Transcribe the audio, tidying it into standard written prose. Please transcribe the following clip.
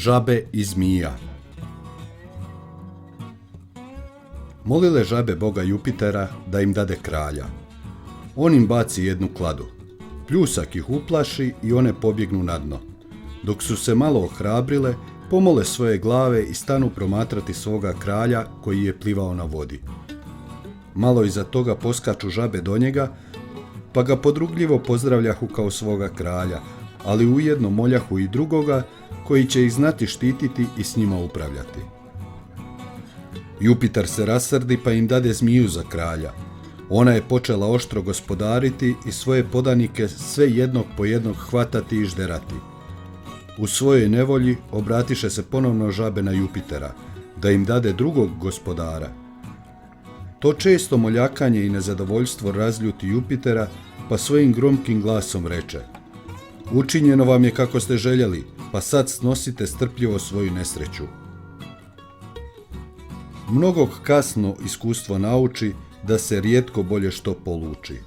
Žabe i zmija. Molile žabe boga Jupitera da im dade kralja. On im baci jednu kladu. Pljusak ih uplaši i one pobjegnu na dno. Dok su se malo ohrabrile, pomole svoje glave i stanu promatrati svoga kralja koji je plivao na vodi. Malo iza toga poskaču žabe do njega, pa ga podrugljivo pozdravljahu kao svoga kralja, ali ujedno moljahu i drugoga koji će ih znati štititi i s njima upravljati. Jupiter se rasrdi pa im dade zmiju za kralja. Ona je počela oštro gospodariti i svoje podanike sve jednog po jednog hvatati i žderati. U svojoj nevolji obratiše se ponovno žabe na Jupitera, da im dade drugog gospodara. To često moljakanje i nezadovoljstvo razljuti Jupitera, pa svojim gromkim glasom reče: učinjeno vam je kako ste željeli, pa sad snosite strpljivo svoju nesreću. Mnogog kasno iskustvo nauči da se rijetko bolje što poluči.